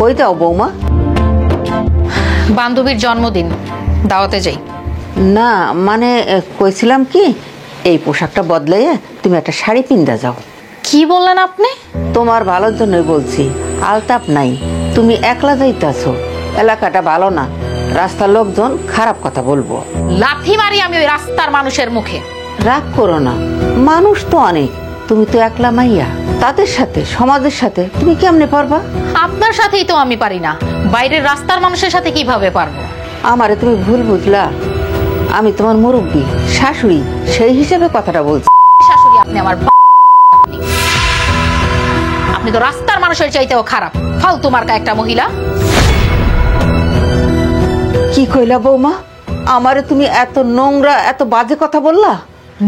কই যাও বৌমা? বান্ধবীর জন্মদিন, দাওয়াতে যাই। না মানে কইছিলাম কি, এই পোশাকটা বদলাইয়া তুমি একটা শাড়ি পিন্দা যাও। কি বললেন আপনি? তোমার ভালোর জন্যই বলছি, আলতাপ নাই, তুমি একলা যাইতাছো, এলাকাটা ভালো না, রাস্তার লোকজন খারাপ কথা বলবো। লাথি মারি আমি ওই রাস্তার মানুষের মুখে। রাগ করো না, মানুষ তো অনেক, তুমি তো একলা মাইয়া, তাদের সাথে সমাজের সাথে তুমি কেমনে পারবা? আপনার সাথেই তো আমি পারি না, বাইরের রাস্তার মানুষের সাথে কিভাবে পারবো? আমারে তুমি ভুল বুঝলা, আমি তোমার মুরব্বী শাশুড়ি, সেই হিসেবে কথাটা বলছি। শাশুড়ি আপনি আমার আপনি তো রাস্তার মানুষের চাইতেও খারাপ, ফালতু মার্কা একটা মহিলা। কি কইলা বৌমা? আমারে তুমি এত নোংরা এত বাজে কথা বললা?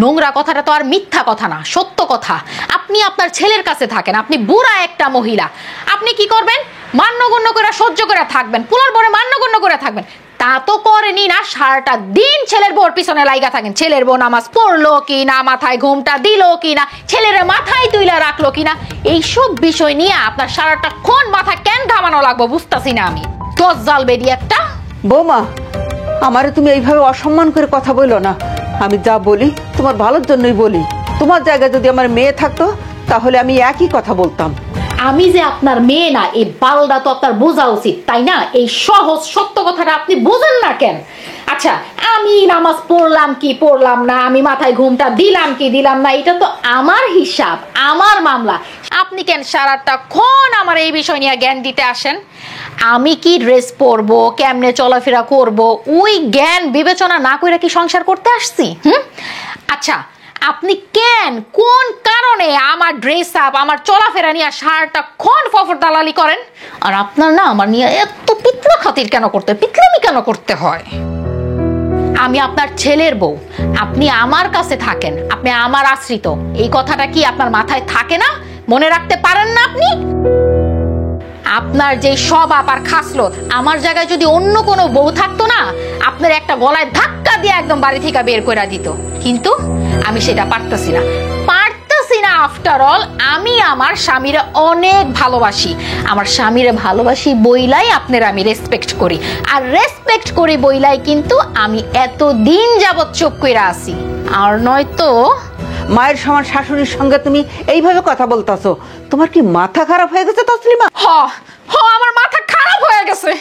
নোংরা কথাটা তো আর মিথ্যা কথা না, সত্য কথা। আপনি আপনার ছেলের কাছে থাকেন, আপনি বুড়া একটা মহিলা, আপনি কি করবেন? মান্যগণ্য করে সহ্য করে থাকবেন, পুলার পরে মান্যগণ্য করে থাকবেন। তা তো করেনি না, সারাটা দিন ছেলের বউর পিছনে লাইগা থাকেন। ছেলের বউ নামাজ পড়লো কি না, মাথায় ঘুমটা দিল কি না, ছেলের মাথায় তুইলা রাখলো কিনা, এইসব বিষয় নিয়ে আপনার সারাটা ক্ষণ মাথা কেন ঘামানো লাগবো বুঝতাছি না আমি। দজ্জাল বেরি একটা। বৌমা, আমারে তুমি এইভাবে অসম্মান করে কথা বললো না, আমি যা বলি তোমার ভালোর জন্যই বলি। তোমার জায়গায় যদি আমার মেয়ে থাকতো তাহলে আমি একই কথা বলতাম। আমি যে আপনার মেয়ে না, এই বালটা তো আপনার বোঝা উচিত, তাই না? এই সহজ সত্য কথাটা আপনি বোঝেন না কেন? আচ্ছা, আমি নামাজ পড়লাম কি পড়লাম না, আমি মাথায় ঘুমটা দিলাম কি দিলাম না, এটা তো আমার হিসাব, আমার মামলা। আপনি কেন সারাটা ক্ষণ আমার এই বিষয় নিয়ে জ্ঞান দিতে আসেন? আমি কি ড্রেস পরবো, কেমনে চলাফেরা করব, ওই জ্ঞান বিবেচনা না করে কি সংসার করতে আসছি? আচ্ছা, আপনি কেন কোন কারণে আমার ড্রেস আপ, আমার চলাফেরা নিয়ে সারাটা ক্ষণ ফফর দালালি করেন? আর আপনার না আমার নিয়ে এত পিতলা খাতির কেন করতে, পিতলামি কেন করতে হয়? আমি আপনার ছেলের বউ, আপনি আমার কাছে থাকেন, আপনি আমার আশ্রিত, এই কথাটা কি আপনার মাথায় থাকে না? মনে রাখতে পারেন না আপনি? আপনার যে স্বভাব আর খাসলত, আমার জায়গায় যদি অন্য কোনো বউ থাকতো না, আপনার একটা গলায় ধাক্কা দিয়ে একদম বাড়ি থেকে বের করে দিত। কিন্তু আমি সেটা পারতেছি না। আফটার অল আমি আমার স্বামীরে অনেক ভালোবাসি, আমার স্বামীরে ভালোবাসি বইলাই আপনার আমি রেসপেক্ট করি, আর রেসপেক্ট করি বইলাই কিন্তু আমি এত দিন যাবত চুপ কইরা আছি। আর নয়তো মায়ের সমান শাশুড়ির সঙ্গে তুমি এইভাবে কথা বলতাছো, তোমার কি মাথা খারাপ হয়ে গেছে তসলিমা? আমার মাথা খারাপ হয়ে গেছে।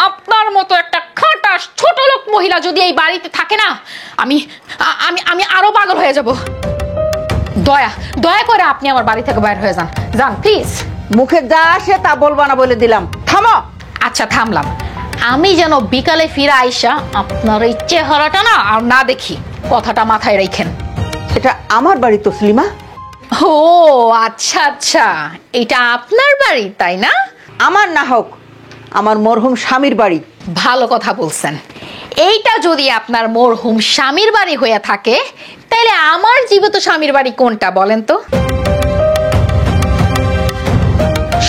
আপনার মতো একটা খাটাস ছোট লোক মহিলা যদি এই বাড়িতে থাকে না, আমি আমি আমি আরো পাগল হয়ে যাব। দয়া করে আপনি আমার বাড়ি থেকে বাইরে হয়ে যান, যান প্লিজ। মুখে যা আসে তা বলবা না বলে দিলাম, থামো। আচ্ছা থামলাম। আমি যেন বিকালে ফিরে আইসা আপনার এই চেহারাটা না আর না দেখি, কথাটা মাথায় রাখেন। এটা আমার বাড়ি তসলিমা। ও আচ্ছা আচ্ছা, এটা আপনার বাড়ি তাই না? আমার না হোক, আমার মরহুম স্বামীর বাড়ি। ভালো কথা বলছেন। এইটা যদি আপনার মরহুম স্বামীর বাড়ি হয়ে থাকে, তাইলে আমার জীবিত স্বামীর বাড়ি কোনটা বলেন তো?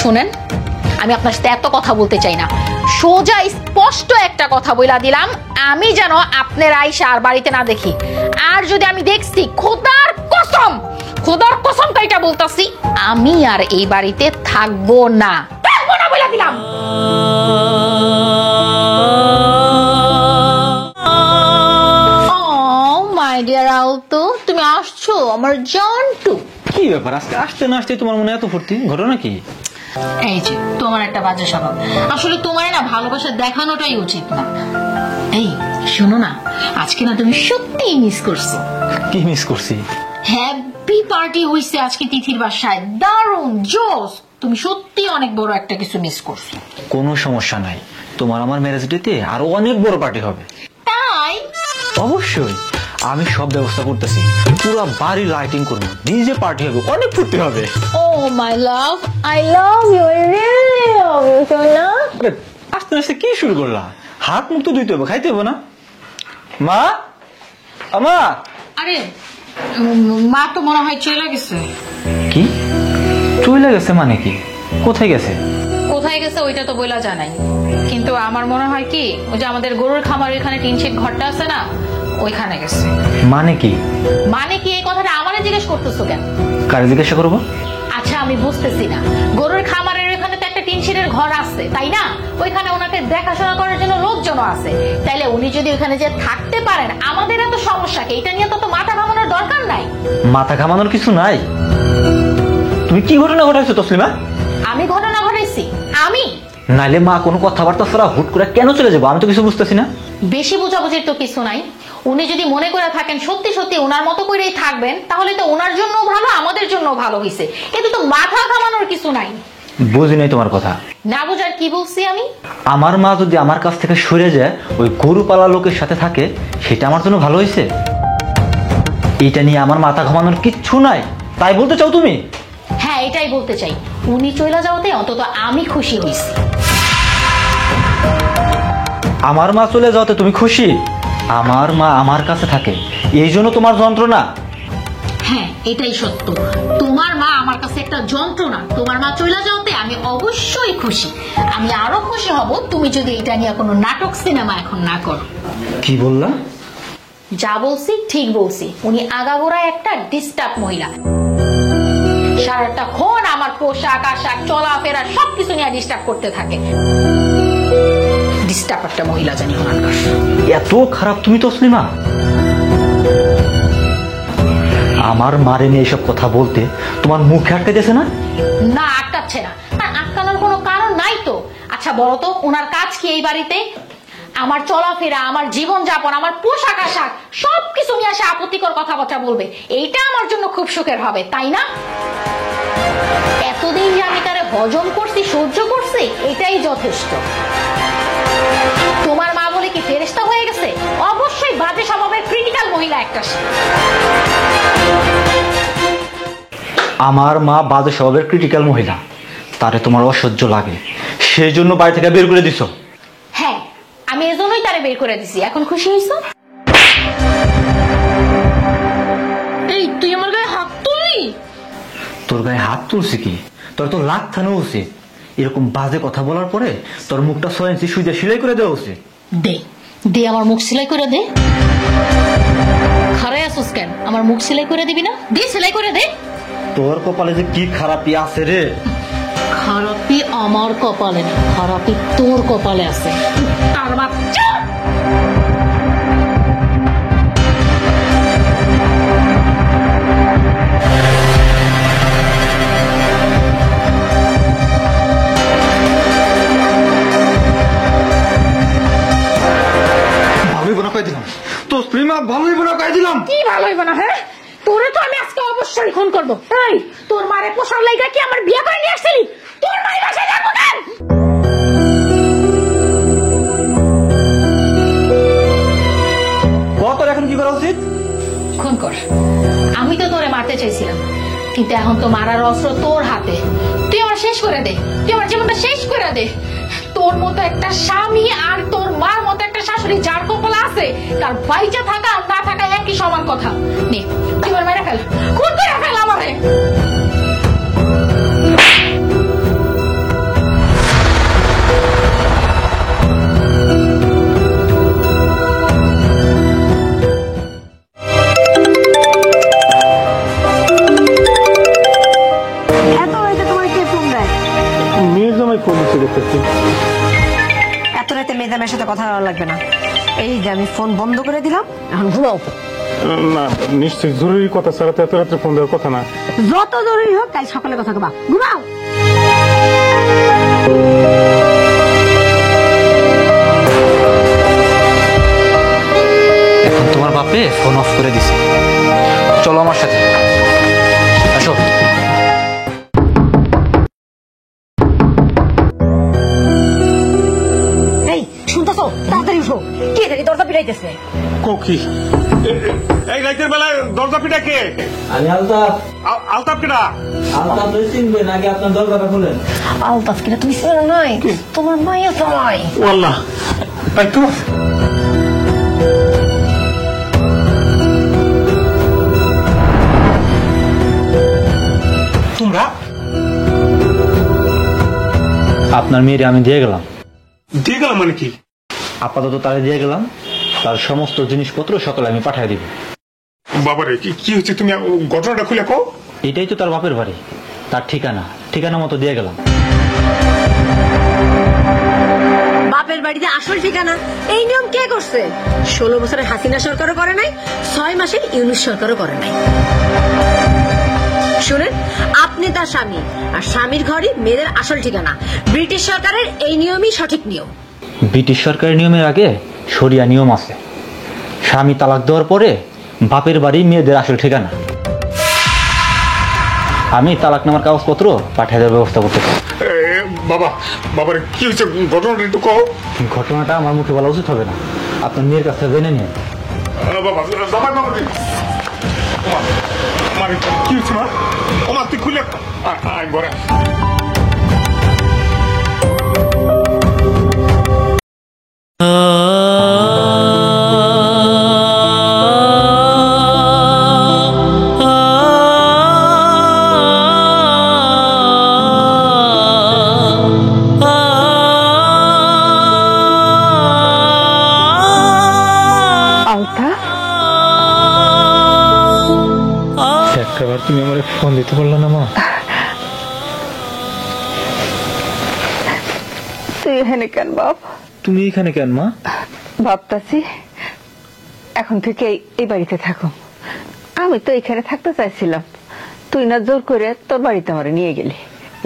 শুনেন, আমি আপনার সাথে এত কথা বলতে চাই না, সোজা স্পষ্ট একটা কথা বইলা দিলাম, আমি যেন আপনার আইসা আর বাড়িতে না দেখি। আর যদি আমি দেখছি, খোদার কসম কাইটা বলতাছি, আমি আর এই বাড়িতে থাকবো না বইলা দিলাম। তুমি আসছো আমার জন্টু? কি ব্যাপার, আজকে আসতে না আসতে তোমার মনে এত ফুর্তি, ঘটনা কি? এই যে তোমার একটা বাজে স্বভাব, আসলে তোমার না ভালোবাসা দেখানোটাই উচিত না। এই শোনো না, আজকে না তুমি সত্যিই মিস করছো। কি মিস করছি? হ্যাপি পার্টি হইছে আজকে তিথির বাসায়, দারুণ জোস। তুমি সত্যি অনেক বড় একটা কিছু মিস করছো। কোনো সমস্যা নাই, তোমার আমার ম্যারেজ ডেতে আরো অনেক বড় পার্টি হবে। তাই? অবশ্যই, আমি সব ব্যবস্থা করতেছি, পুরো বাড়ি লাইটিং করবো, ডিজে পার্টি হবে, অনেক ফুর্তি হবে। Oh my love, I love you, I really love you সোনা। আস্তে আস্তে কি শুরু করলা? হাত মুখ তো ধুইতে হবে, খাইতে হবে না? মা, আমা। আরে মা তো মনে হয় চলে গেছে। কি চলে গেছে মানে কি? কোথায় গেছে? কোথায় গেছে ওইটা তো বলা যায় নাই, কিন্তু আমার মনে হয় কি, ওই যে আমাদের গরুর খামার এখানে টিন শেড ঘরটা আছে না, ওইখানে গেছে। মানে কি? মানে কি এই কথাটা আমারে জিজ্ঞেস করতেছো কেন? কারে জিজ্ঞাসা করবো? আচ্ছা আমি বুঝতেছি না, গরুর খামারের এখানে তো একটা টিনশিরের ঘর আছে তাই না, ওইখানে ওনাকে দেখাশোনা করার জন্য লোকজন আছে, তাইলে উনি যদি ওইখানে যে থাকতে পারেন আমাদের এত সমস্যা কি? এটা নিয়ে তো মাথা ঘামানোর দরকার নাই। মাথা ঘামানোর কিছু নাই। তুমি কি ঘটনা ঘটাইছো তসলিমা? আমি ঘটনা ঘটাইছি? আমি নাইলে মা কোনো কথাবার্তা ছাড়া হুট করে কেন চলে যাবো? আমি তো কিছু বুঝতেছি না। বেশি বোঝাবুঝির তো কিছু নাই। উনি যদি মনে করে থাকেন সত্যি সত্যি ওনার মতো করেই থাকবেন, তাহলে তো ওনার জন্য ভালো, আমাদের জন্য ভালো হয়েছে। কিন্তু তো মাথা ঘামানোর কিছু নাই। বুঝি নাই তোমার কথা। না বুঝার কি বলছি আমি? আমার মা যদি আমার কাছ থেকে সরে যায়, ওই গরু পালা লোকের সাথে থাকে, সেটা আমার জন্য ভালো হয়েছে? এইটা নিয়ে আমার মাথা ঘামানোর কিচ্ছু নাই, তাই বলতে চাও তুমি? হ্যাঁ, এটাই বলতে চাই। উনি চলে যাওয়াতে অন্তত আমি খুশি হয়েছি। আমার মা চলে যাওয়াতে তুমি খুশি? আমার মা আমার কাছে থাকে, এই জন্য তোমার যন্ত্রণা? হ্যাঁ, এটাই সত্য। তোমার মা আমার কাছে একটা যন্ত্রণা। তোমার মা চলে যাওয়াতে আমি অবশ্যই খুশি। আমি আরো খুশি হব তুমি যদি এটা নিয়ে কোনো নাটক সিনেমা এখন না করো। কি বললা? যা বলছি ঠিক বলছি। উনি আগাগোড়া একটা ডিস্টার্ব মহিলা। সারাটাক্ষণ আমার পোশাক আশাক চলাফেরা সবকিছু নিয়ে ডিস্টার্ব করতে থাকে। ডিস্টার্ব একটা মহিলা জানি ওনার। এত খারাপ তুমি তসলিমা? আমার মারে নিয়ে এসব কথা বলতে তোমার মুখে আটকে দিয়েছে না? না, আটকাচ্ছে না। আর আটকানোর কোনো কারণ নাই তো। আচ্ছা বলো তো, ওনার কাজ কি এই বাড়িতে? আমার চলাফেরা, আমার জীবনযাপন, আমার পোশাক আশাক সবকিছু নিয়ে আসে আপত্তিকর কথাবার্তা বলবে। এইটা আমার জন্য খুব সুখের হবে, তাই না? এতদিন যে আমি তারে হজম করছি, সহ্য করছি, এটাই যথেষ্ট। তোমার মা বলে কি ফেরেশতা হয়ে গেছে? অবশ্যই বাজে স্বভাবের ক্রিটিক্যাল মহিলা একটা। আমার মা বাজে স্বভাবের ক্রিটিক্যাল মহিলা, তারে তোমার অসহ্য লাগে, সেই জন্য বাড়ি থেকে বের করে দিছো? হ্যাঁ, আমি এজন্যই তারে বের করে দিছি। এখন খুশি হইছো? এই তুই আমার গায়ে হাত তুললি? তোর গায়ে হাত তুলছি কি? তোর তো লাখ থানো উচিত। এরকম বাজে কথা বলার পরে তোর মুখটা 6 ইঞ্চি সুই দিয়ে সেলাই করে দেওয়া উচিত। দে দে, আমার মুখ সেলাই করে দে। খারাই আসুস কেন? আমার মুখ সেলাই করে দিবি না? দে, সেলাই করে দে। তোর কপালে যে কি খারাপই আছে রে। খারাপি আমার কপালে না, খারাপি তোর কপালে আছে। তার বাচ্চা। ভালোই বোনা কয়ে দিলাম তো প্রিমা, ভালোই বোনা কয়ে দিলাম। কি ভালো হইব না? হ্যাঁ, তোরে তো আমি আজকে অবশ্যই খুন করবো। এই, তোর মারে পোষার লাইগা কি আমার বিয়ে করে নিয়ে আসছিলি? তোর মায়ের বাসায় যাবো কেন? তোর এখন কি করা উচিত? খুন কর। আমি তো তোরে মারতে চাইছিলাম, কিন্তু এখন তো মারার অস্ত্র তোর হাতে। তুই আমার শেষ করে দে, তুই আমার জীবনটা শেষ করে দে। তোর মতো একটা স্বামী আর তোর মার মতো একটা শাশুড়ি যার কপালে আছে, তার বাইচা থাকা আর না থাকা একই সমান কথা। নে, তুই আমার মেরে ফেল, খুন করে ফেল আমারে। এত রাতে মেয়েদের সাথে কথা বলা লাগবে না। এই যে আমি ফোন বন্ধ করে দিলাম, এখন ঘুমাও। না, নিশ্চয়ই জরুরি কথা ছাড়া তো এত রাত্রে ফোন দেওয়ার কথা না। যত জরুরি হোক কাল সকালে কথা কবা, ঘুমাও। এখন তোমার বাপে ফোন অফ করে দিছে। চলো আমার সাথে, আসো। এই শুনতেছো? তাড়াতাড়ি উঠো, কে জানি দরজা পিটাইতেছে। কি এই রাতের বেলায় দরজা পিটা কে? আমি আলতাফ। আলতাফ কেডা? আলতাফ চিনবেন, আগে আপনার দরজাটা খুলেন। আলতাফ কিনা তুমি চেনো নাই? তোমার মাইয়া জামাই। আল্লাহ, তাই তো। তোমরা? আপনার মেয়েরে আমি দিয়ে গেলাম। দিয়ে গেলাম মানে কি? আপাতত তারে দিয়ে গেলাম, তার সমস্ত জিনিসপত্র সকালে আমি পাঠিয়ে দিব। বাবারে, কি হচ্ছে? তুমি ঘটনাটা খুলে কও। এটাই তো তার বাপের বাড়ি, তার ঠিকানা মতো দিয়ে গেলাম। আসল ঠিকানা এই নিয়ম কে করছে? 16 বছরের হাসিনা সরকারও করে নাই, 6 মাসের ইউনূস সরকারও করে নাই। শুনেন, আপনি তার স্বামী, আর স্বামীর ঘরই মেয়েদের আসল ঠিকানা। ব্রিটিশ সরকারের এই নিয়মই সঠিক নিয়ম। ব্রিটিশ সরকারের নিয়মের আগে শরিয়া নিয়ম আছে। স্বামী তালাক দেওয়ার পরে বাপের বাড়ি মেয়েদের আসল ঠিকানা। আমি তালাক নেওয়ার কাগজপত্র পাঠিয়ে দেওয়ার ব্যবস্থা করতেছি। বাবা, বাবার কি হয়েছে ঘটনাটা একটু কও। ঘটনাটা আমার মুখে বলা উচিত হবে না, আপনার মেয়ের কাছে জেনে নিন। বাবা, জামাই বাবা, আমার কি হয়েছে মা? আমার তুই খুলে আয় ঘরে। আলতা, একটাবার তুমি আমার ফোন দিতে পারলে না মা? তুই এখানে কেন বাপ? তুমি এখানে কেন মা? ভাবতাছি এখন থেকে এই বাড়িতে থাকো। আমি তো এখানে থাকতে চাইছিলাম, তুই না জোর করে তোর বাড়িতে আমার নিয়ে গেলি।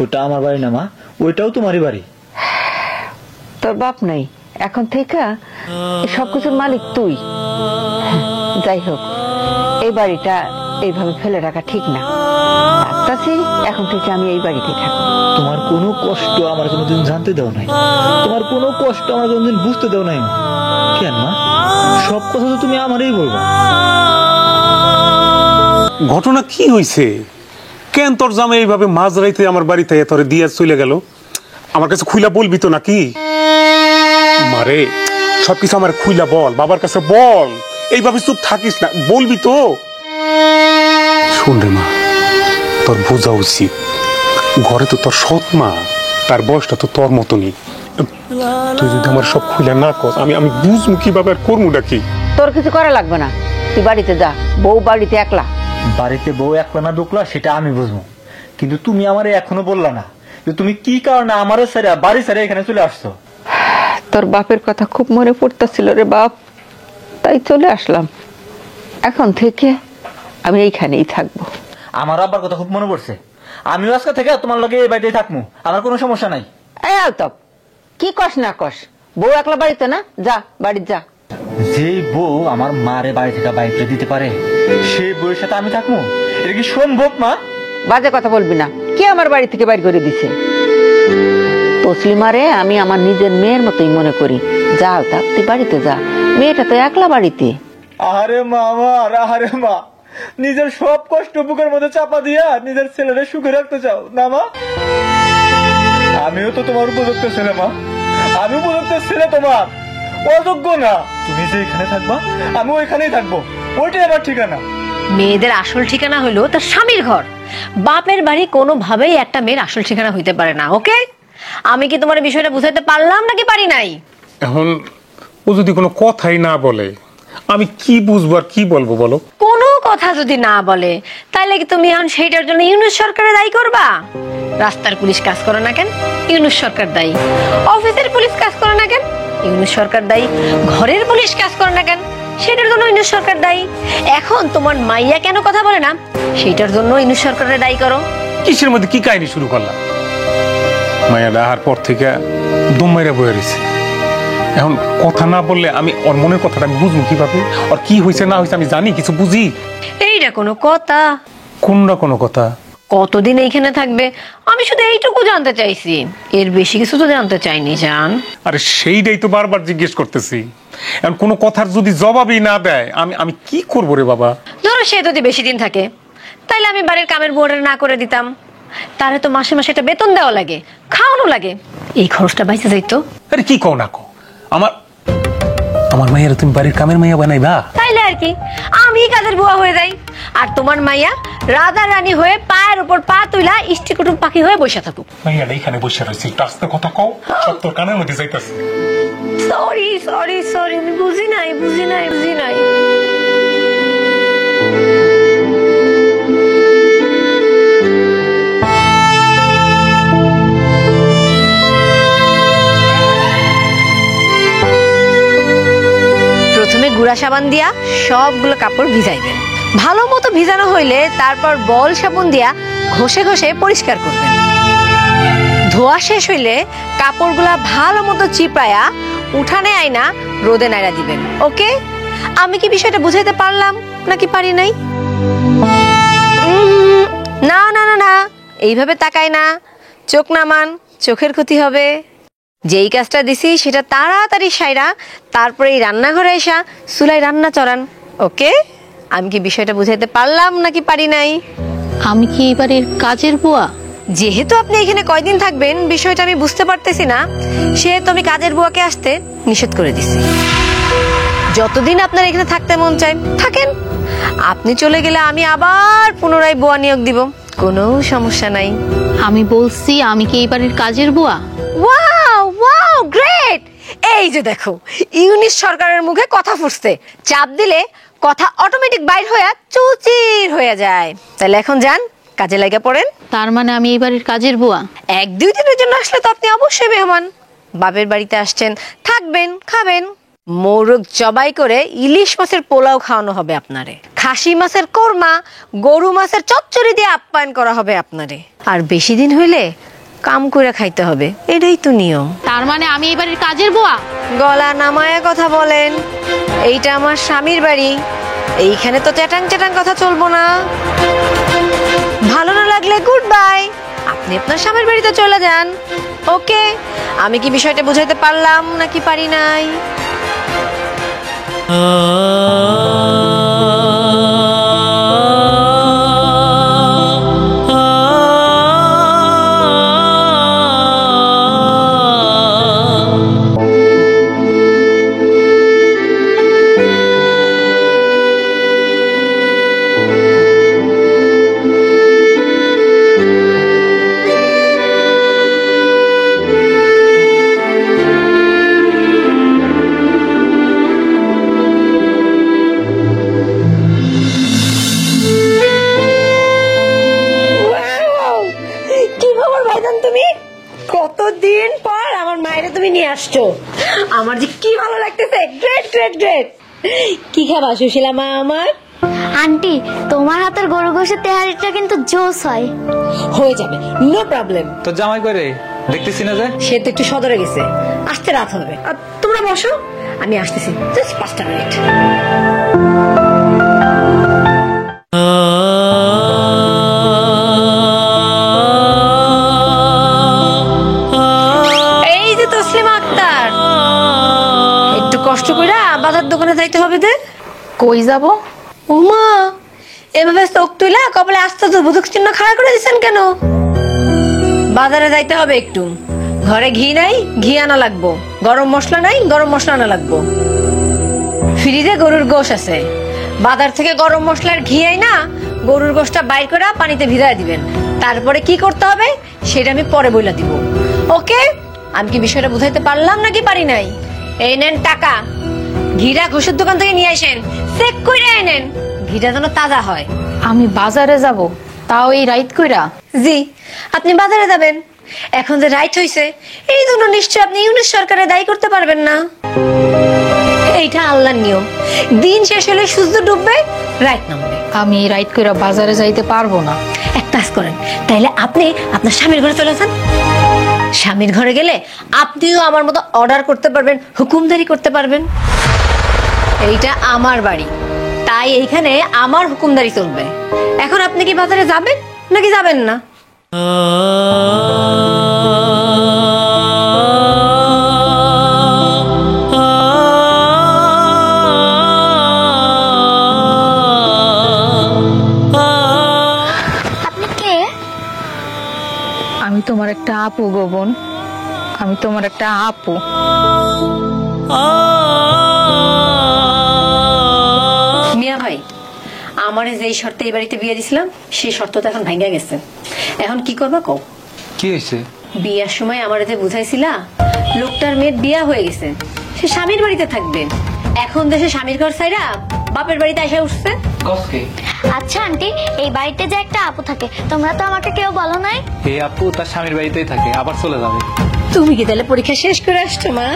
ওটা আমার বাড়ি না মা, ওইটাও তোমারই বাড়ি। তোর বাপ নাই, এখন থেকে সবকিছুর মালিক তুই। যাই হোক, এই বাড়িটা এইভাবে ফেলে রাখা ঠিক না। ভাবতাছি এখন থেকে আমি এই বাড়িতে থাকবো। তোমার কোনো কষ্ট আমার কোনোদিন জানতে দাও নাই, তোমার কোনো কষ্ট আমার কোনোদিন বুঝতে দাও নাই মা। কেন মা? সব কথা তো তুমি আমারই বলবা। ঘটনা কি হয়েছে? কেন তোর জামাই এইভাবে মাঝরাইতে আমার বাড়িতে তোরে দিয়ে চলে গেল? আমার কাছে খুইলা বলবি তো নাকি? মারে, সবকিছু আমার খুইলা বল, বাবার কাছে বল। এইভাবে চুপ থাকিস না, বলবি তো। শুন রে মা, তোর বোঝা উচিত, ঘরে তো তোর সৎ মা, তার বয়সটা তো তোর মতনই। তুই যদি আমার সব খুইলা না কর, আমি বুঝবো কিভাবে আর করবো নাকি? তোর কিছু করা লাগবে না, তুই বাড়িতে যা। বউ বাড়িতে একলা। বাড়িতে বউ একলা না দুকলা সেটা আমি বুঝবো, কিন্তু তুমি আমারে এখনো বললা না যে তুমি কি কারণে আমারও ছেড়ে বাড়ি ছেড়ে এখানে চলে আসছো। তোর বাপের কথা খুব মনে পড়তেছিল রে বাপ, তাই চলে আসলাম। এখন থেকে আমি এইখানেই থাকবো। আমার আব্বার কথা খুব মনে পড়ছে, আমিও আজকে থেকে তোমার লগে এই বাড়িতেই থাকবো, আমার কোনো সমস্যা নাই। এই আলতাপ, কি কস না কস? বউ একলা বাড়িতে না, যা বাড়িতে যা। যেই বউ আমার মারে বাড়ি থেকে বাইরে দিতে পারে, সেই বউয়ের সাথে আমি থাকবো? এটা কি সম্ভব মা? বাজে কথা বলবি না। কে আমার বাড়ি থেকে বাইর করে দিছে? তসলিমারে আমি আমার নিজের মেয়ের মতোই মনে করি। যা আলতাপ, তুই বাড়িতে যা। মেয়েটা তো একলা বাড়িতে। আরে মা, আমার আরে মা, নিজের সব কষ্ট বুকের মধ্যে চাপা দিয়া নিজের ছেলেরে সুখে রাখতে চাও না মা? আমিও তো তোমার উপযুক্ত ছেলে মা, আমি উপযুক্ত ছেলে, তোমার অযোগ্য না। তুমি যে এখানে থাকবা আমিও এখানেই থাকবো, ওইটাই আমার ঠিকানা। মেয়েদের আসল ঠিকানা হলো তার স্বামীর ঘর। বাপের বাড়ি কোনোভাবেই একটা মেয়ের আসল ঠিকানা হইতে পারে না। ওকে, আমি কি তোমার বিষয়টা বুঝাইতে পারলাম নাকি পারি নাই? এখন ও যদি কোনো কথাই না বলে, আমি কি বুঝবো আর কি বলবো বলো? কোনো কথা যদি না বলে, তাহলে কি তুমি এখন সেইটার জন্য ইউনূস সরকারের দায়ী করবা? রাস্তার পুলিশ কাজ করে না কেন? ইউনূস সরকার দায়ী। অফিসের পুলিশ কাজ করে না কেন? ইউনূস সরকার দায়ী। ঘরের পুলিশ কাজ করে না কেন? সেটার জন্য ইউনূস সরকার দায়ী। এখন তোমার মাইয়া কেন কথা বলে না, সেটার জন্য ইউনূস সরকারের দায়ী করো। কিসের মধ্যে কি কাহিনী শুরু করলাম? মায়া দেখার পর থেকে দম মাইরা বয়ে রয়েছে। এখন কথা না বললে আমি ওর মনের কথাটা আমি বুঝবো কিভাবে? ওর কি হয়েছে না হয়েছে আমি জানি, কিছু বুঝি? এইটা কোনো কথা? কোনটা কোনো কথা? কতদিন এইখানে থাকবে আমি শুধু এইটুকু জানতে চাইছি, এর বেশি কিছু তো জানতে চাইনি জান। আরে সেইটাই তো বারবার জিজ্ঞেস করতেছি। এখন কোনো কথার যদি জবাবই না দেয়, আমি কি করবো রে বাবা? ধরো সে যদি বেশি দিন থাকে, তাইলে আমি বাড়ির কামের বোর্ডের না করে দিতাম। তারে তো মাসে মাসে একটা বেতন দেওয়া লাগে, খাওয়ানো লাগে, এই খরচটা বাইসে যাইতো। আরে কি কও না কও, আমার মাইয়ার তুমি বাড়ির কামের মাইয়া বানাইবা? তাইলে আর কি, আমি কাজের বুয়া হয়ে যাই, আর তোমার মাইয়া রাজা রানী হয়ে পায়ের উপর পা তুইলা ইষ্টি কুটুম পাখি হয়ে বসে থাকুক। মাইয়াটা এখানে বসে রয়েছে, একটু আস্তে কথা কও, সব তোর কানের মধ্যে যাইতাছে। সরি সরি সরি, আমি বুঝি নাই। গুঁড়া সাবান দিয়া সবগুলো কাপড় ভিজাইবেন। ভালো মতো ভিজানো হইলে তারপর বল সাবান দিয়া ঘষে ঘষে পরিষ্কার করবেন। ধোয়া শেষ হইলে কাপড়গুলা ভালো মতো চিপড়ায়া উঠানে আইনা রোদে নাইরা দিবেন। ওকে, আমি কি বিষয়টা বুঝাইতে পারলাম নাকি পারি নাই? না না না না, এইভাবে তাকাই না, চোখ নামান, চোখের ক্ষতি হবে। যেই কাজটা দিছি সেটা তাড়াতাড়ি সাইরা তারপরে এই রান্নাঘরে এসা চুলায় রান্না চড়ান। ওকে, আমি কি বিষয়টা বুঝাইতে পারলাম নাকি পারি নাই? আমি কি এই বাড়ির কাজের বুয়া? যেহেতু আপনি এখানে কয়দিন থাকবেন বিষয়টা আমি বুঝতে পারতেছি না, সেহেতু আমি কাজের বুয়াকে আসতে নিষেধ করে দিছি। যতদিন আপনার এখানে থাকতে মন চায় থাকেন, আপনি চলে গেলে আমি আবার পুনরায় বুয়া নিয়োগ দিব, কোনো সমস্যা নাই। আমি বলছি আমি কি এই বাড়ির কাজের বুয়া? Wow wow, great! এই যে দেখো, ইউনিট সরকারের মুখে কথা ফুটছে, চাপ দিলে কথা অটোমেটিক বাইর হয়ে চুচির হয়ে যায়। তাহলে এখন যান, কাজে লাগা পড়েন। তার মানে আমি এই বাড়ির কাজের বুয়া? 1-2 দিনের জন্য আসলে তো আপনি অবশ্যই মেহমান। বাপের বাড়িতে আসছেন, থাকবেন, খাবেন। মোরগ জবাই করে ইলিশ মাছের পোলাও খাওয়ানো হবে আপনারে, খাসি মাছের কোরমা, গরু মাছের চচ্চড়ি দিয়ে আপ্যায়ন করা হবে আপনারে। আর বেশি দিন হইলে কাম করে খাইতে হবে, এটাই তো নিয়ম। তার মানে আমি এই বাড়ির কাজের বুয়া? গলা নামায়া কথা বলেন, এইটা আমার স্বামীর বাড়ি, এইখানে তো চ্যাটাং চ্যাটাং কথা চলবো না। ভালো না লাগলে গুড বাই, আপনি আপনার স্বামীর বাড়িতে চলে যান। ওকে, আমি কি বিষয়টা বুঝাইতে পারলাম নাকি পারি নাই? তুমি কতদিন পর আমার মায়ের তুমি নিয়ে আসছো, আমার যে কি ভালো লাগতেছে। Great great great. কি খাবা সুশীলা মা আমার? আন্টি, তোমার হাতের গরু গোশের তেহারিটা কিন্তু জোস হয়। হয়ে যাবে, নো প্রবলেম। তো জামাই করে দেখতেছি না যে? সে তো একটু সদরে গেছে, আসতে রাত হবে। আর তোমরা বসো, আমি আসতেছি, জাস্ট 5 মিনিট। এই যে তসলিমা আক্তার, একটু কষ্ট করে বাজার দোকানে যাইতে হবে। দে কই যাব? ওমা, এভাবে চোখ তুইলা কপালে আস্তে তো বুধক চিহ্ন খাড়া করে দিচ্ছেন কেন? বাজারে যাইতে হবে একটু, ঘরে ঘি নাই, ঘি আনা লাগবো। গরম মশলা নাই, গরম মশলা আনা লাগবো। ফ্রিজে গরুর গোশ আছে, বাজার থেকে গরম মশলার ঘি আইনা গরুর গোশটা বাইর করে পানিতে ভিজায় দিবেন। তারপরে কি করতে হবে সেটা আমি পরে বইলা দিব। ওকে, আমি কি বিষয়টা বুঝাইতে পারলাম নাকি পারি নাই? এই নেন টাকা, ঘিটা ঘোষের দোকান থেকে নিয়ে আসেন, চেক করে এনেন, ঘিটা যেন তাজা হয়। আমি বাজারে যাব, তাও এই রাইত কইরা? জি, আপনি বাজারে যাবেন। এখন যে রাইট হইছে, এই জন্য নিশ্চয় আপনি ইউনিট সরকারে দায়ী করতে পারবেন না। এইটা আল্লাহর নিয়ম, দিন শেষ হলে সূর্য ডুববে, রাইট নামবে। আমি এই রাইত কইরা বাজারে যাইতে পারবো না। এক কাজ করেন, তাইলে আপনি আপনার স্বামীর ঘরে চলে যান। স্বামীর ঘরে গেলে আপনিও আমার মতো অর্ডার করতে পারবেন, হুকুমদারি করতে পারবেন। এইটা আমার বাড়ি, তাই এইখানে আমার হুকুমদারি চলবে। এখন আপনি কি বাজারে যাবেন নাকি যাবেন না? আপনি কে? আমি তোমার একটা আপু গো বোন, আমি তোমার একটা আপু। মিয়া ভাই, আমার যেই শর্তে এই বাড়িতে বিয়ে দিছিলাম সেই শর্ত তো এখন ভাঙা গেছে। এখন কি করবা কও? কি হয়েছে? বিয়ার সময় আমার যে বুঝাইছিলা লোকটার মেয়ের বিয়া হয়ে গেছে, সে স্বামীর বাড়িতে থাকবে। এখন দেশে স্বামীর ঘর ছাইরা বাপের বাড়িতে এসে উঠছে। আচ্ছা আন্টি, এই বাড়িতে যে একটা আপু থাকে, তোমরা তো আমাকে কেউ বলো নাই। এই আপু তার স্বামীর বাড়িতেই থাকে, আবার চলে যাবে। তুমি কি তাহলে পরীক্ষা শেষ করে আসছো মা?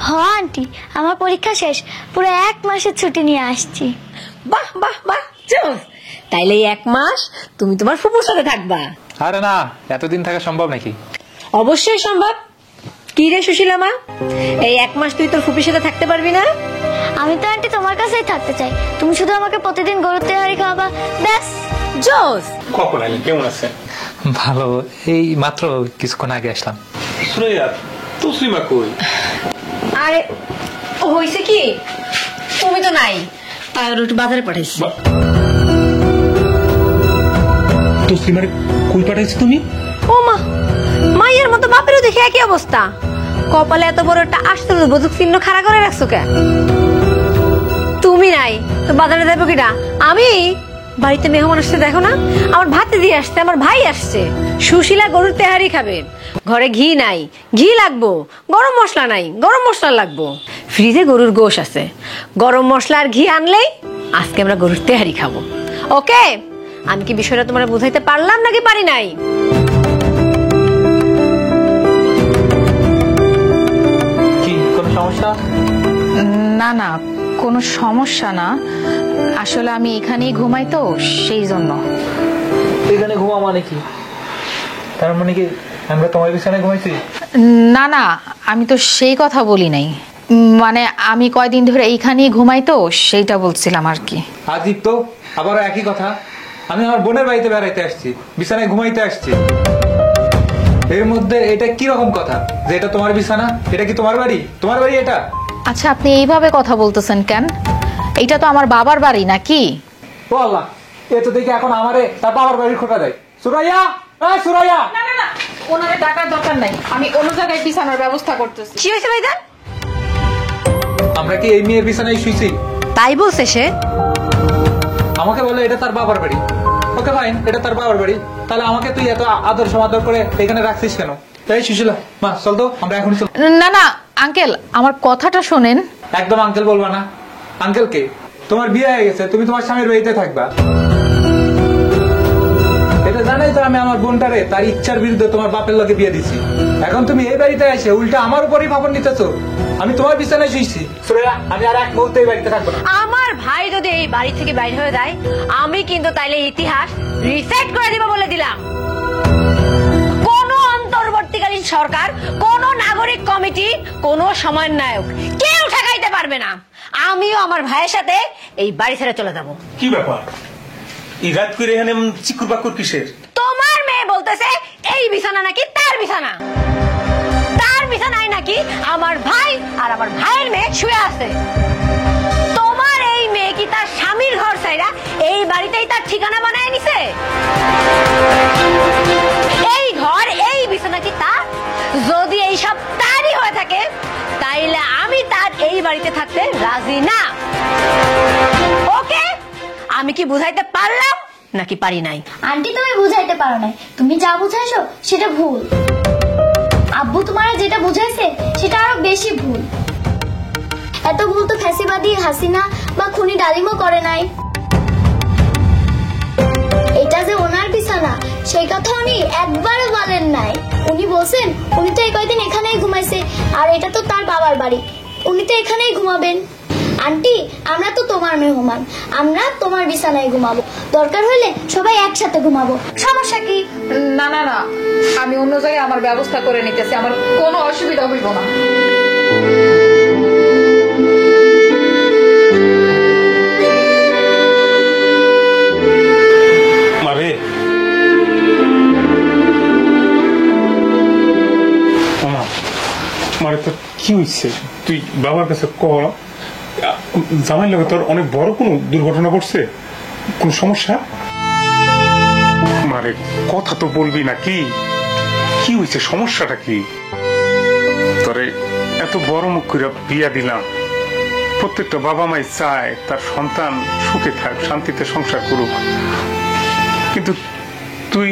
হ আন্টি, আমার পরীক্ষা শেষ, পুরো 1 মাসের ছুটি নিয়ে আসছি। বাহ বাহ বাহ, জোস। তাইলে এই 1 মাস তুমি তোমার ফুপুর সাথে থাকবা? আরে না, এতদিন থাকা সম্ভব নাকি? অবশ্যই সম্ভব। কি রে সুশীলা মা, এই 1 মাস তুই তোর ফুপির সাথে থাকতে পারবি না? আমি তো আন্টি তোমার কাছেই থাকতে চাই, তুমি শুধু আমাকে প্রতিদিন গরুর তেহারি খাওয়াবা, ব্যাস। জোস। কখন আইলেন, কেমন আছেন? ভালো, এই মাত্র কিছুক্ষণ আগে আসলাম। সুরাইয়া, তসলিমা কই? আরে হইছে কি, তুমি তো নাই, তাই ওর একটু বাজারে পাঠাইছি। তসলিমারে কই পাঠাইছো তুমি? ও মা, মায়ের মতো বাপেরও দেখে একই অবস্থা। কপালে এত বড় একটা আশ্চর্য বোধক চিহ্ন খাড়া করে রাখছো কে? তুমি নাই তো বাজারে যাবো কিনা? আমি বাড়িতে মেহমান আসছে, দেখো না, আমার ভাতে দিয়ে আসছে, আমার ভাই আসছে। সুশীলা গরুর তেহারি খাবে, ঘরে ঘি নাই, ঘি লাগবো। গরম মশলা নাই, গরম মশলা লাগবো। ফ্রিজে গরুর গোশ আছে, গরম মশলা আর ঘি আনলেই আজকে আমরা গরুর তেহারি খাবো। ওকে, আমি কি বিষয়টা তোমার বুঝাইতে পারলাম নাকি পারি নাই? কি কোনো সমস্যা? না না, কোনো সমস্যা না, আসলে আমি এখানেই ঘুমাই তো, সেই জন্য। এখানে ঘুমা মানে কি? তার মানে কি আমরা তোমার বিছানায় ঘুমাইছি? না না, আমি তো সেই কথা বলি নাই, মানে আমি কয়দিন ধরে এইখানেই ঘুমাই তো, সেইটা বলছিলাম আর কি। আজিব তো, আবারও একই কথা। আমি আমার বোনের বাড়িতে বেড়াইতে আসছি, বিছানায় ঘুমাইতে আসছি। এর মধ্যে এটা কি রকম কথা যে এটা তোমার বিছানা? এটা কি তোমার বাড়ি? তোমার বাড়ি এটা? আচ্ছা, আপনি এইভাবে কথা বলতেছেন কেন? এইটা তো আমার বাবার বাড়ি নাকি? ও আল্লাহ, এ তো দেখি এখন আমারে তার বাবার বাড়ির খোটা দেয়। সুরাইয়া, এই সুরাইয়া! না না না, ওনারে ডাকার দরকার নাই, আমি অন্য জায়গায় বিছানার ব্যবস্থা করতেছি। কি হয়েছে ভাইজান? আমরা কি এই মেয়ের বিছানায় শুইছি? তাই বলছে সে। আমাকে বলে এটা তার বাবার বাড়ি। ওকে ফাইন, এটা তার বাবার বাড়ি, তাহলে আমাকে তুই এত আদর সমাদর করে এখানে রাখছিস কেন? এই সুশীলা মা, চল তো, আমরা এখন চল। না না আঙ্কেল, আমার কথাটা শোনেন। একদম আঙ্কেল বলবা না। আঙ্কেল কে? তোমার বিয়ে হয়ে গেছে, তুমি তোমার স্বামীর বাড়িতে থাকবা। এটা জানাই তো আমি আমার বোনটারে তার ইচ্ছার বিরুদ্ধে তোমার বাপের লোকে বিয়ে দিছি। এখন তুমি এই বাড়িতে এসে উল্টা আমার উপরই ভাবন নিতেছো। আমি তোমার বিছানায় শুইছি। সুরাইয়া, আমি আর এক মুহূর্তে এই বাড়িতে থাকবো না। আমার ভাই যদি এই বাড়ি থেকে বাইরে হয়ে যায়, আমি কিন্তু তাইলে ইতিহাস রিসেট করে দিব বলে দিলাম। কোন অন্তর্বর্তীকালীন সরকার, কোন নাগরিক কমিটি, কোন সমন্বয়ক কেউ ঠেকাইতে পারবে না। আমিও আমার ভাইয়ের সাথে এই বাড়ি ছেড়ে চলে যাব। কি ব্যাপার, এই রাত করে এখানে চিকুর বাকুর কিসের? তোমার মেয়ে বলতেছে এই বিছানা নাকি তার বিছানা, তার বিছানায় নাকি আমার ভাই আর আমার ভাইয়ের মেয়ে শুয়ে আছে। তোমার এই মেয়ে কি তার স্বামীর ঘর ছাইরা এই বাড়িতেই তার ঠিকানা বানায় নিছে? এই ঘর, এই বিছানা কি তার? যদি এই সব তারই হয়ে থাকে, তাইলে আমি তার এই বাড়িতে থাকতে রাজি না। ওকে, আমি কি বুঝাইতে পারলাম নাকি পারি নাই? আন্টি, তুমি বুঝাইতে পারো না, তুমি যা বুঝাইছো সেটা ভুল। আব্বু তোমার যেটা বুঝাইছে সেটা আরো বেশি ভুল। এত ভুল তো ফ্যাসিবাদী হাসিনা বা খুনি ডালিমও করে নাই। এটা যে ওনার বিছানা সেই কথা উনি একবারও বলেন নাই। উনি বলছেন উনি তো এই কয়দিন এখানেই ঘুমাইছে, আর এটা তো তার বাবার বাড়ি, উনি তো এখানেই ঘুমাবেন। আন্টি, আমরা তো তোমার মেহমান, আমরা তোমার বিছানায় ঘুমাবো, দরকার হলে সবাই একসাথে ঘুমাবো, সমস্যা কি? না না না, আমি অন্য জায়গায় আমার ব্যবস্থা করে নিতেছি, আমার কোনো অসুবিধা হইব না। মারে, মামা, মারে তোর কি হয়েছে? তুই বাবার কাছে ক। জামাই লাগে তোর অনেক বড় কোনো দুর্ঘটনা ঘটছে? কোন সমস্যা? মারে, কথা তো বলবি না কি? কি হয়েছে, সমস্যাটা কি? তোরে এত বড় মুখ করে বিয়া দিলাম, প্রত্যেকটা বাবা মাই চায় তার সন্তান সুখে থাক, শান্তিতে সংসার করুক, কিন্তু তুই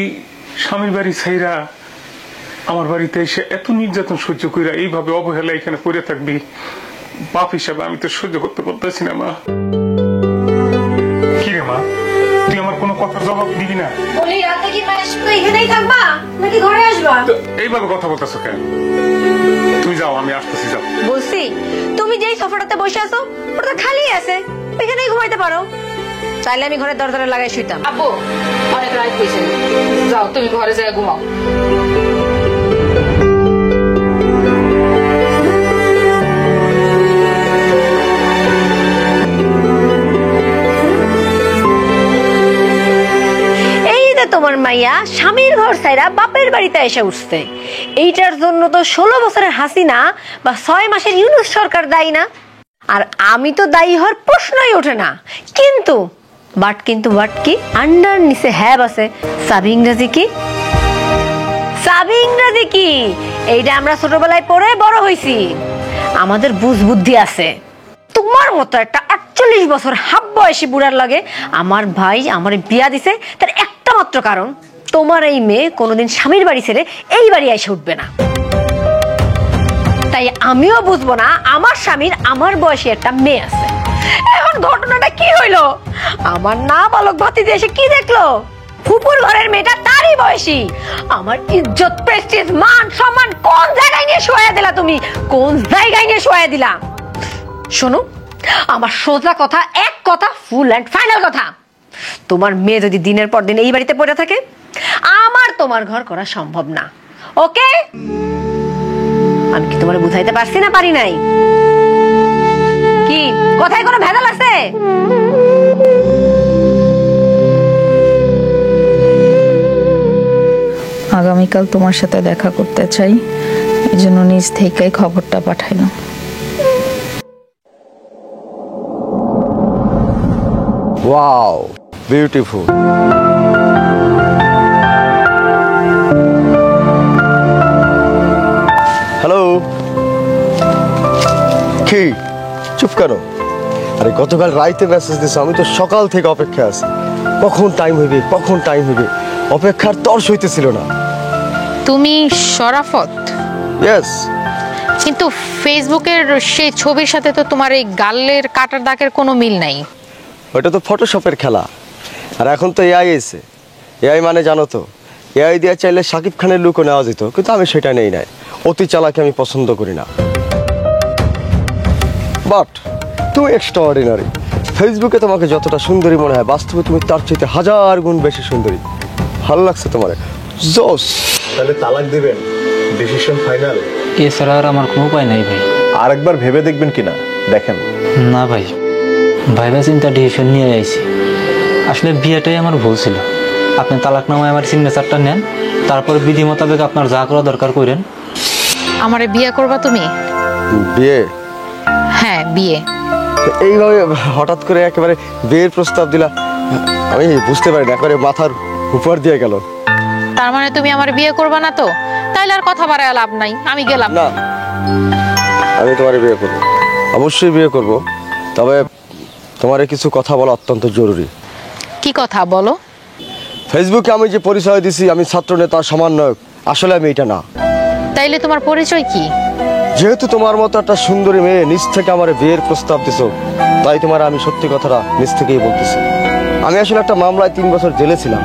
স্বামীর বাড়ি ছাইরা আমার বাড়িতে এসে এত নির্যাতন সহ্য কইরা এইভাবে অবহেলা এখানে পড়ে থাকবি, বাপ হিসাবে আমি তো সহ্য করতে পারতেছি না মা। কি রে মা, তুই আমার কোনো কথার জবাব দিবি না? বলি রাতে কি মাস তো এখানেই থাকবা নাকি ঘরে আসবা? তো এইভাবে কথা বলতেছো কেন? তুই যাও, আমি আসতেছি, যাও। বলছি তুমি যেই সোফাটাতে বসে আছো ওটা তো খালি আছে, এখানেই ঘুমাইতে পারো। চাইলে আমি ঘরের দরজাটা লাগাই শুইতাম। আব্বু অনেক রাত হয়েছে, যাও তুমি ঘরে যায় ঘুমাও। তোমার মাইয়া স্বামীর ঘর ছাইরা বাপের বাড়িতে এসে উঠছে, এইটার জন্য তো 16 বছরের হাসিনা বা 6 মাসের ইউনূস সরকার দায়ী না। আর আমি তো দায়ী হওয়ার প্রশ্নই ওঠে না। কিন্তু বাট কি আন্ডার নিচে হ্যাব আছে। সাবি ইংরেজি কি এইটা আমরা ছোটবেলায় পড়ে বড় হইছি, আমাদের বুঝ-বুদ্ধি আছে। তোমার মতো একটা 48 বছর হাফ বয়সী বুড়ার লাগে আমার ভাই আমার বিয়া দিছে, তার একটা মাত্র কারণ তোমার এই মেয়ে কোনোদিন স্বামীর বাড়ি ছেড়ে এই বাড়ি এসে উঠবে না। তাই আমিও বুঝবো না আমার স্বামীর আমার বয়সী একটা মেয়ে আছে। এখন ঘটনাটা কি হইলো? আমার না বালক ভাতিজা এসে কি দেখলো? ফুপুর ঘরের মেয়েটা তারই বয়সী। আমার ইজ্জত, প্রেস্টিজ, মান সম্মান কোন জায়গায় নিয়ে শোয়া দিলা তুমি? কোন জায়গায় নিয়ে শোয়া দিলা? শোনো, আমার সোজা কথা, এক কথা, ফুল এন্ড ফাইনাল কথা। তোমার মেয়ে যদি দিনের পর দিন এই বাড়িতে পড়ে থাকে, আমার তোমার ঘর করা সম্ভব না। ওকে? আমি কি তোমার বুঝাইতে পারছি না পারি নাই? কি কথায় কোনো ভেজাল আছে? আগামীকাল তোমার সাথে দেখা করতে চাই, এই জন্য নিজ থেকেই খবরটা পাঠাইলাম। Wow, beautiful. হ্যালো, কি চুপ কেন? আরে গতকাল রাইতে মেসেজ দিছো, আমি তো সকাল থেকে অপেক্ষা আছি। কখন টাইম হইবে অপেক্ষার তর সইতেছিল না। তুমি শরাফত? ইয়েস। কিন্তু ফেসবুকের সেই ছবির সাথে তো তোমার এই গালের কাটার দাগের কোনো মিল নাই। ওটা তো ফটোশপের খেলা। আর এখন তো এআই এসে। এআই মানে জানো তো, এআই দিয়ে চাইলে শাকিব খানের লুকও নেওয়া যেত, কিন্তু আমি সেটা নেই নাই। অতি চালাকি আমি পছন্দ করি না। বাট তুমি এক্সট্রাঅর্ডিনারি। ফেসবুকে তোমাকে যতটা সুন্দরী মনে হয়, বাস্তবে তুমি তার চাইতে 1000 গুণ বেশি সুন্দরী। ভালো লাগছে তোমার, জোস। তাহলে তালাক দিবেন? Decision final? এছাড়া আর আমার কোনো উপায় নাই ভাই। আরেকবার ভেবে দেখবেন কিনা দেখেন। না ভাই, ভাইবা চিন্তা ডিসিশন নিয়ে আইছি। আসলে বিয়েটাই আমার ভুল ছিল। আপনি তালাকনামায় আমার সিগনেচারটা নেন, তারপরে বিধি মোতাবেক আপনার যা করা দরকার করেন। আমারে বিয়ে করবা তুমি? বিয়ে? হ্যাঁ, বিয়ে। এইভাবে হঠাৎ করে একেবারে বিয়ের প্রস্তাব দিলা, আমি বুঝতে পারি না, একেবারে মাথার উপর দিয়ে গেল। তার মানে তুমি আমার বিয়ে করবা না তো? তাইলে আর কথা বাড়ায় লাভ নাই, আমি গেলাম। না, আমি তোমার বিয়ে করব, অবশ্যই বিয়ে করব। তবে তোমার কিছু কথা বলা অত্যন্ত জরুরি। কি কথা বলো? ফেসবুকে আমি যে পরিচয় দিছি আমি ছাত্রনেতা সমন্বয়ক, আসলে আমি এটা না। তাইলে তোমার পরিচয় কি? যেহেতু তোমার মতো একটা সুন্দরী মেয়ে নিজ থেকে আমার বিয়ের প্রস্তাব দিছো, তাই তোমার আমি সত্যি কথাটা নিজ থেকেই বলতেছি। আমি আসলে একটা মামলায় 3 বছর জেলে ছিলাম।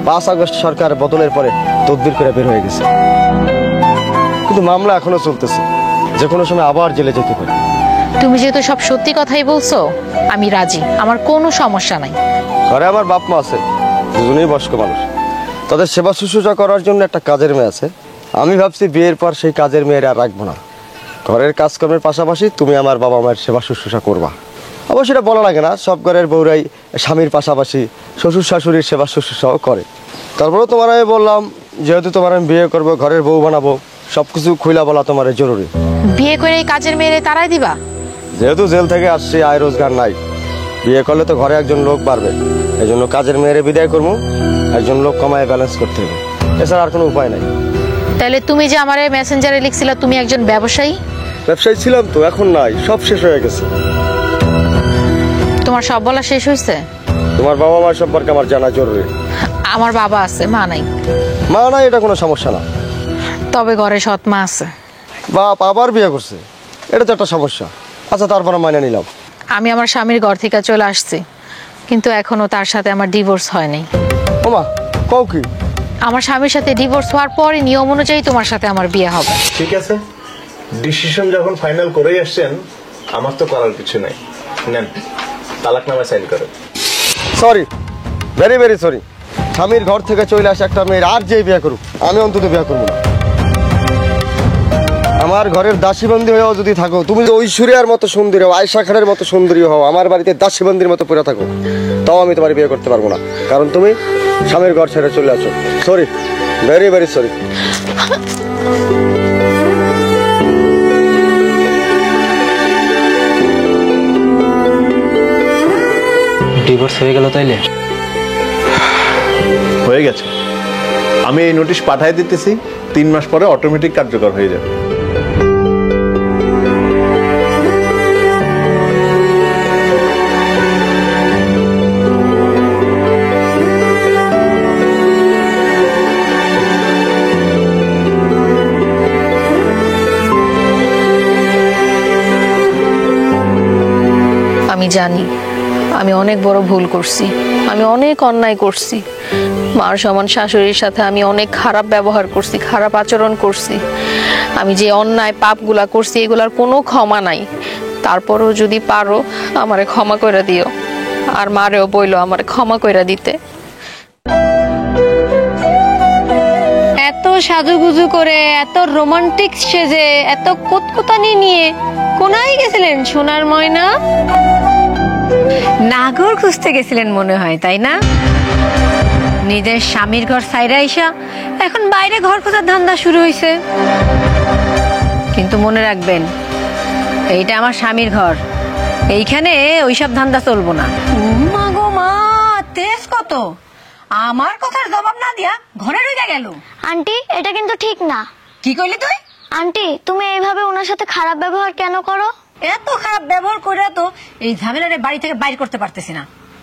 5 আগস্ট সরকার বদলের পরে তদবির করে বের হয়ে গেছে, কিন্তু মামলা এখনো চলতেছে। যে কোনো সময় আবার জেলে যেতে পারি। তুমি যেহেতু সব সত্যি কথাই বলছো, আমি রাজি, আমার কোনো সমস্যা নাই। ঘরে আমার বাপ মা আছে, দুজনেই বয়স্ক মানুষ। তাদের সেবা শুশ্রূষা করার জন্য একটা কাজের মেয়ে আছে। আমি ভাবছি বিয়ের পর সেই কাজের মেয়ের আর রাখবো না। ঘরের কাজকর্মের পাশাপাশি তুমি আমার বাবা মায়ের সেবা শুশ্রূষা করবা। অবশ্য এটা বলা লাগে না, সব ঘরের বউরাই স্বামীর পাশাপাশি শ্বশুর শাশুড়ির সেবা শুশ্রূষাও করে। তারপরেও তোমার আমি বললাম, যেহেতু তোমার আমি বিয়ে করবো, ঘরের বউ বানাবো, সবকিছু খুইলা বলা তোমার জরুরি। বিয়ে করে এই কাজের মেয়েরে তারাই দিবা? যেহেতু জেল থেকে আসছি, আয় রোজগার নাই, বিয়ে করলে তো ঘরে একজন লোক বাড়বে। এই জন্য কাজের মেয়েরে বিদায় করবো, একজন লোক কমায় ব্যালেন্স করতে হবে, এছাড়া আর কোনো উপায় নাই। তাহলে তুমি যে আমারে মেসেঞ্জারে লিখছিলা তুমি একজন ব্যবসায়ী? ব্যবসায়ী ছিলাম তো, এখন নাই, সব শেষ হয়ে গেছে। তোমার সব বলা শেষ হয়েছে? তোমার বাবা মার সম্পর্কে আমার জানা জরুরি। আমার বাবা আছে, মা নাই। মা নাই, এটা কোনো সমস্যা না। তবে ঘরে সৎ মা আছে। বাপ আবার বিয়ে করছে, এটা তো একটা সমস্যা। আচ্ছা, তারপরে মাইনে নিলাম। আমি আমার স্বামীর ঘর থেকে চলে আসছি, কিন্তু এখনো তার সাথে আমার ডিভোর্স হয়নি। ওমা, কও কি? আমার স্বামীর সাথে ডিভোর্স হওয়ার পরে নিয়ম অনুযায়ী তোমার সাথে আমার বিয়ে হবে। ঠিক আছে, ডিসিশন যখন ফাইনাল করেই আসছেন, আমার তো করার কিছু নাই। নেন, তালাকনামা সাইন করেন। Sorry, very very sorry. স্বামীর ঘর থেকে চলে আসে একটা মেয়ের আর যে বিয়ে করুক, আমি অন্তত বিয়ে করবো না। আমার ঘরের দাসীবন্দী হয়েও যদি থাকো, তুমি যে ঐশ্বরিয়ার মতো সুন্দরী হও, আয়েশা খানের মতো সুন্দরী হও, আমার বাড়িতে দাসীবন্দির মতো পড়ে থাকো, তাও আমি তোমার বিয়ে করতে পারবো না, কারণ তুমি স্বামীর ঘর ছেড়ে চলে আসো। Sorry, very very sorry. Divorce হয়ে গেল তাইলে? হয়ে গেছে। আমি এই নোটিশ পাঠিয়ে দিতেছি, 3 মাস পরে অটোমেটিক কার্যকর হয়ে যাবে। আমি জানি আমি অনেক বড় ভুল করছি, আমি অনেক অন্যায় করছি। মার সমান শাশুড়ির সাথে আমি অনেক খারাপ ব্যবহার করছি, খারাপ আচরণ করছি। আমি যে অন্যায় পাপগুলা করছি এগুলার কোনো ক্ষমা নাই। তারপরেও যদি পারো আমারে ক্ষমা কইরা দিও, আর মারেও বইলো আমারে ক্ষমা কইরা দিতে। এত সাজুগুজু করে, এত রোমান্টিক সেজে, এত কুতকুতানি নিয়ে কোনায় গেছিলেন সোনার ময়না? নাগর খুঁজতে গেছিলেন মনে হয়, তাই না? নিজের স্বামীর ঘর সাইরা আইসা এখন বাইরে ঘর খোঁজার ধান্দা শুরু হয়েছে। কিন্তু মনে রাখবেন, এইটা আমার স্বামীর ঘর, এইখানে ওইসব ধান্দা চলবো না। মা গো মা, তেজ কত! আমার কথার জবাব না দিয়া ঘরে ঢুকে গেল। আন্টি, এটা কিন্তু ঠিক না। কি কইলি তুই? আন্টি, তুমি এইভাবে ওনার সাথে খারাপ ব্যবহার কেন করো? এত খারাপ ব্যবহার করে তো এই ঝামেলারে বাড়ি থেকে বাইর করতে পারতেছি না।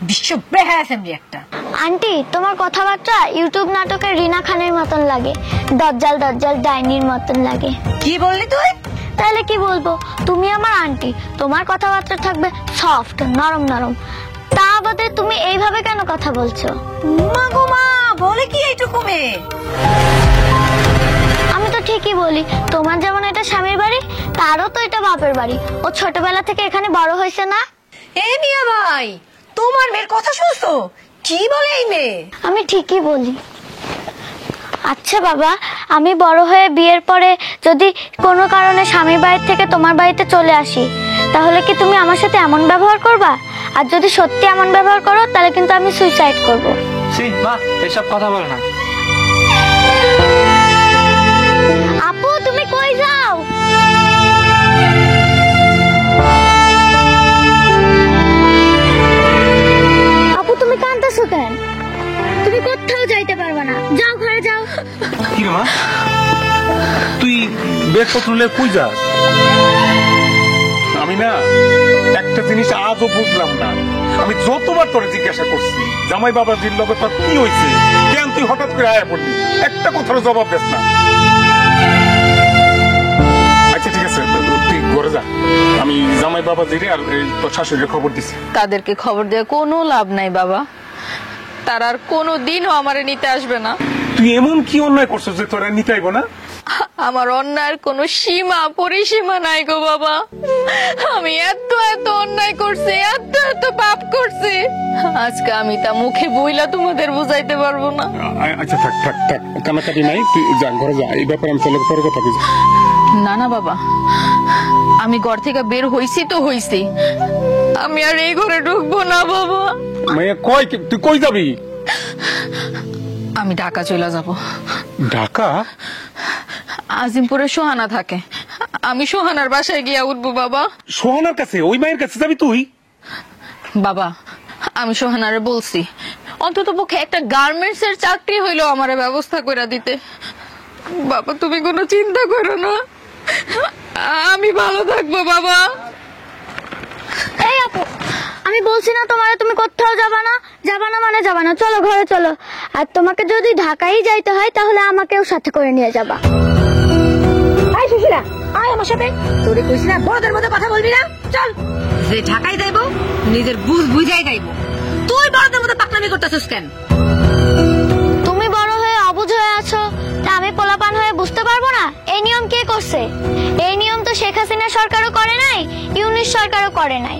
বিশ্ব বেহায়া ফ্যামিলি একটা। আন্টি, তোমার কথাবার্তা ইউটিউব নাটকের রিনা খানের মতন লাগে, দজ্জাল দজ্জাল ডাইনির মতন লাগে। কি বললি তুই? তাহলে কি বলবো? তুমি আমার আন্টি, তোমার কথাবার্তা থাকবে সফট, নরম নরম। তা বাদে তুমি এইভাবে কেন কথা বলছো? মা গো মা, বলে কি এইটুকু মেয়ে? আমি তো ঠিকই বলি, তোমার যেমন এটা স্বামীর বাড়ি, তারও তো এটা বাপের বাড়ি। ও ছোটবেলা থেকে এখানে বড় হয়েছে না? এ মিয়া ভাই, তোমার মেয়ের কথা শুনছো? কি বলে এই মেয়ে? আমি ঠিকই বলি। আচ্ছা বাবা, আমি বড় হয়ে বিয়ের পরে যদি কোনো কারণে স্বামীর বাড়ি থেকে তোমার বাড়িতে চলে আসি, তাহলে কি তুমি আমার সাথে এমন ব্যবহার করবা? আর যদি সত্যি এমন ব্যবহার করো, তাহলে কিন্তু আমি সুইসাইড করব। মা, এসব কথা বলে না। আপু, তুমি কই যাও? আপু, তুমি কাঁদতেছো কেন? তুমি কোথাও যাইতে পারবে না, যাও ঘরে যাও। কি রে মা, তুই ব্যাগপত্র নিয়ে কই যাস? আমি না একটা জিনিস আজও বুঝলাম না। আমি যতবার তোরে জিজ্ঞাসা করছি জামাই বাবাজির লগে তোর কি হয়েছে, কেন তুই হঠাৎ করে আয়া পড়লি, একটা কথার জবাব দেস না। আচ্ছা ঠিক আছে, তুই ঘরে যা, আমি জামাই বাবাজিরে আর তোর শাশুড়ির খবর দিছি। তাদেরকে খবর দিয়ে কোনো লাভ নাই বাবা, তারা আর কোনো দিনও আমারে নিতে আসবে না। তুই এমন কি অন্যায় করছিস যে তোরা নিতে আইব না? আমার অন্যায়ের কোনো সীমা পরিসীমা নাই গো বাবা। আমি এত এত অন্যায় করছি, এত এত পাপ করছি, আজকে আমি তা মুখে বইলা তোমাদের বুঝাইতে পারবো না। আচ্ছা থাক থাক থাক, কানাকাটি নাই, তুই যা ঘরে যা, এই ব্যাপারে আমি চলে পরে কথা বলছি। না না বাবা, আমি ঘর থেকে বের হইছি তো হইছি, আমি আর এই ঘরে ঢুকবো না বাবা। মাইয়া কই, তুই কই যাবি? আমি ঢাকা চলে যাব। ঢাকা? আজিমপুরে সোহানা থাকে, আমি সোহানার বাসায় গিয়া উঠবো বাবা। সোহানার কাছে? ওই মায়ের কাছে যাবি তুই? বাবা, আমি সোহানারে বলছি অন্তত পক্ষে একটা গার্মেন্টস এর চাকরি হইলো আমার ব্যবস্থা করে দিতে। বাবা, তুমি কোনো চিন্তা করো না, আমি ভালো থাকবো বাবা। এই আপু, আমি বলছি না তোমারে তুমি কোথাও যাবা না? যাবা না মানে যাবা না, চলো ঘরে চলো। আর তোমাকে যদি ঢাকায় যাইতে হয় তাহলে আমাকেও সাথে করে নিয়ে যাবা। আয় সুশীলা, আয় আমার সাথে। তোরে কইছি না বড়দের মধ্যে কথা বলবি না, চল। যে ঢাকায় যাইবো নিজের বুঝ বুঝাই যাইবো। তুই বড়দের মধ্যে পাকনামি করতেছিস কেন? তুমি বড় হয়ে অবুঝ হয়ে আছো, তা আমি পোলাপান হয়ে বুঝতে পারবো না এই নিয়ম কে করছে? এই নিয়ম তো শেখ হাসিনা সরকারও করে নাই, ইউনিশ সরকারও করে নাই।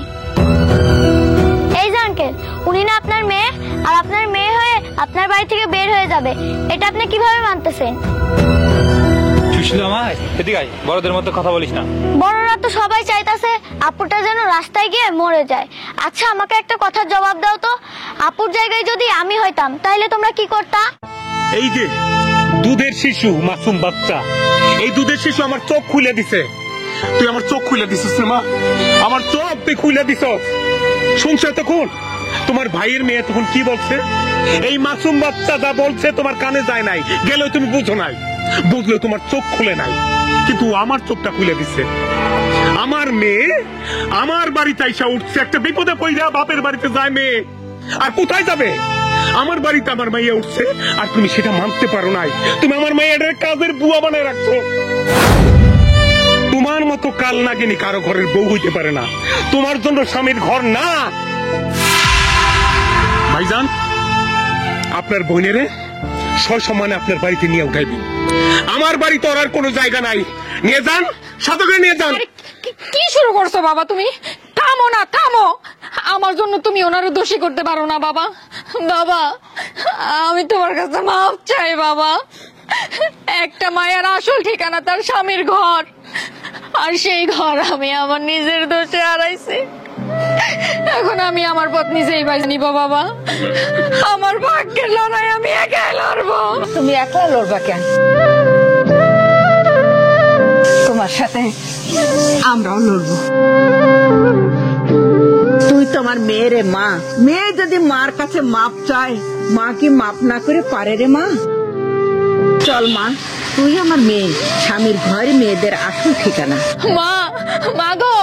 এই যে আঙ্কেল, উনি না আপনার মেয়ে, আর আপনার মেয়ে হয়ে আপনার বাড়ি থেকে বের হয়ে যাবে, এটা আপনি কিভাবে মানতেছেন? বড়দের মতো কথা বলিস না। বড়রা তো সবাই চাইতাছে আপুটা যেন রাস্তায় গিয়ে মরে যায়। আচ্ছা আমাকে একটা কথার জবাব দাও তো, আপুর জায়গায় যদি আমি হইতাম তাহলে তোমরা কি করতা? এই যে দুধের শিশু, মাসুম বাচ্চা, এই দুধের শিশু আমার চোখ খুলে দিছে। তুই আমার চোখ খুলে দিছিস মা, আমার চোখ তুই খুলে দিছ। শুনছো তখন তোমার ভাইয়ের মেয়ে তখন কি বলছে? এই মাসুম বাচ্চা যা বলছে তোমার কানে যায় নাই, গেলেও তুমি বুঝো নাই, বুঝলেও তোমার চোখ খুলে নাই, কিন্তু আমার চোখটা খুলে দিছে। আমার মেয়ে আমার বাড়িতে আইসা উঠছে, একটা বিপদে পড়া বাপের বাড়িতে যায় মেয়ে, আর কোথায় যাবে? আমার বাড়িতে আমার মাইয়া উঠছে, আর তুমি সেটা মানতে পারো নাই। তুমি আমার মাইয়াটার কাজের বুয়া বানায় রাখছো। তোমার মতো কাল নাগিনী কারো ঘরের বউ হইতে পারে না, তোমার জন্য স্বামীর ঘর না। ভাইজান, আপনার বোনেরে সসম্মানে আপনার বাড়িতে নিয়ে উঠাইবেন। আমার বাড়িতে ওর আর কোনো জায়গা নাই, নিয়ে যান, সাথে করে নিয়ে যান। কি শুরু করছো বাবা তুমি? থামো না, থামো। আমার জন্য তুমি ওনারও দোষী করতে পারো না বাবা। বাবা আমি তোমার কাছে মাফ চাই বাবা। একটা মায়ের আসল ঠিকানা তার স্বামীর ঘর, আর সেই ঘর আমি আমার নিজের দোষে হারাইছি। এখন আমি আমার পথ নিজেই বাইছে নিব বাবা। আমার ভাগ্যের লড়াই আমি একাই লড়বো। তুমি একলা লড়বা কেন? তোমার সাথে আমরাও লড়বো। তুই তোমার মেয়েরে মা, মেয়ে যদি মার কাছে মাপ চায়, মা কি মাপ না করে পারে রে মা? চল মা, তুই আমার মেয়ে, স্বামীর ঘরে মেয়েদের আসল ঠিকানা। মা, মা গো।